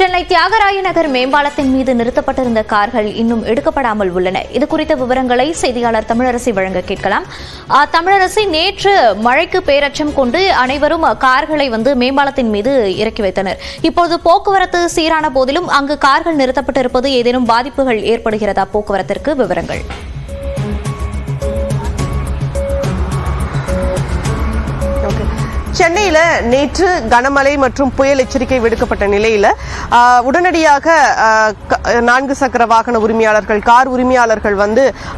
சென்னை தியாகராய நகர் மேம்பாலத்தின் மீது நிறுத்தப்பட்டிருந்த கார்கள் இன்னும் எடுக்கப்படாமல் உள்ளன. இது குறித்த விவரங்களை செய்தியாளர் தமிழரசி வழங்க கேட்கலாம். தமிழரசி, நேற்று மழைக்கு பேரச்சம் கொண்டு அனைவரும் கார்களை மேம்பாலத்தின் மீது இறக்கி வைத்தனர். இப்போது போக்குவரத்து சீரான போதிலும் அங்கு கார்கள் நிறுத்தப்பட்டிருப்பது ஏதேனும் பாதிப்புகள் ஏற்படுகிறதா? போக்குவரத்திற்கு விவரங்கள். சென்னையில நேற்று கனமழை மற்றும் புயல் எச்சரிக்கை விடுக்கப்பட்ட நிலையில உடனடியாக 4 சக்கர வாகன உரிமையாளர்கள், கார் உரிமையாளர்கள்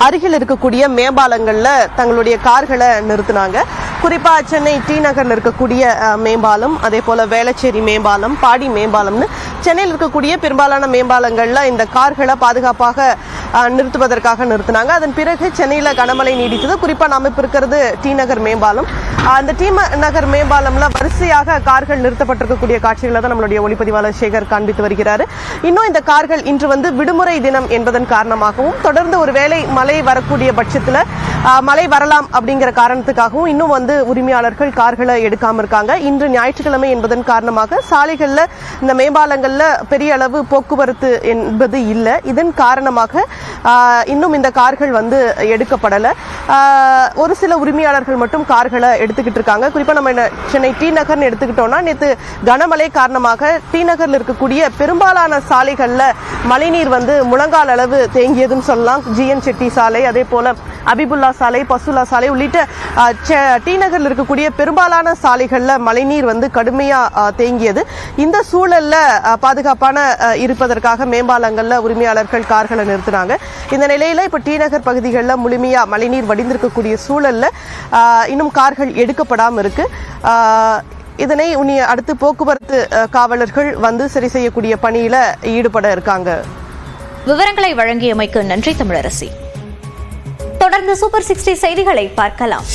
அருகில் இருக்கக்கூடிய மேம்பாலங்கள்ல தங்களுடைய கார்களை நிறுத்தினாங்க. குறிப்பா சென்னை டி நகர்ல இருக்கக்கூடிய மேம்பாலம், அதே போல வேளச்சேரி மேம்பாலம், பாடி மேம்பாலம்னு சென்னையில் இருக்கக்கூடிய பெரும்பாலான மேம்பாலங்கள்ல இந்த கார்களை பாதுகாப்பாக நிறுத்துவதற்காக நிறுத்தினாங்க. அதன் பிறகு சென்னையில கனமழை நீடித்தது. குறிப்பா நாம இப்ப இருக்கிறது டி நகர் மேம்பாலம். அந்த டி நகர் மேம்பாலம்ல வரிசையாக கார்கள் நிறுத்தப்பட்டிருக்கக்கூடிய காட்சிகளை தான் நம்மளுடைய ஒளிப்பதிவாளர் சேகர் காண்பித்து வருகிறாரு. இன்னும் இந்த கார்கள் இன்று விடுமுறை தினம் என்பதன் காரணமாகவும், தொடர்ந்து ஒரு வேளை மழை வரக்கூடிய பட்சத்துல மழை வரலாம் அப்படிங்கிற காரணத்துக்காகவும் இன்னும் உரிமையாளர்கள் கார்களை எடுக்காம இருக்காங்க. இன்று ஞாயிற்றுக்கிழமை என்பதன் காரணமாக சாலைகள்ல இந்த மேம்பாலங்கள்ல பெரிய அளவு போக்குவரத்து என்பது இல்லை. இதன் காரணமாக இன்னும் இந்த கார்கள் எடுக்கப்படல. ஒரு சில உரிமையாளர்கள் மட்டும் கார்களை எடுத்துக்கிட்டு இருக்காங்க. குறிப்பா நம்ம சென்னை டி நகர்னு எடுத்துக்கிட்டோம்னா, நேற்று கனமழை காரணமாக டி நகர்ல இருக்கக்கூடிய பெரும்பாலான சாலைகள்ல மழைநீர் முழங்கால் அளவு தேங்கியதுன்னு சொல்லலாம். ஜிஎன் செட்டி சாலை, அதே போல அபிபுல்லா சாலை, பசுலா சாலை உள்ளிட்ட டி நகர்ல இருக்கக்கூடிய பெரும்பாலான சாலைகள்ல மழைநீர் கடுமையா தேங்கியது. இந்த சூழல்ல பாதுகாப்பான இருப்பதற்காக மேம்பாலங்கள்ல உரிமையாளர்கள் கார்களை நிறுத்தினாங்க. இந்த நிலையில இப்ப டி நகர் பகுதிகளில் முழுமையா மழைநீர் வடிந்திருக்கக்கூடிய சூழல்ல இன்னும் கார்கள் எடுக்கப்படாம இருக்கு. இதனை அடுத்து போக்குவரத்து காவலர்கள் சரி செய்யக்கூடிய பணியில ஈடுபட இருக்காங்க. விவரங்களை வழங்கியமைக்கு நன்றி தமிழரசி. தொடர்ந்து சூப்பர் 60 செய்திகளை பார்க்கலாம்.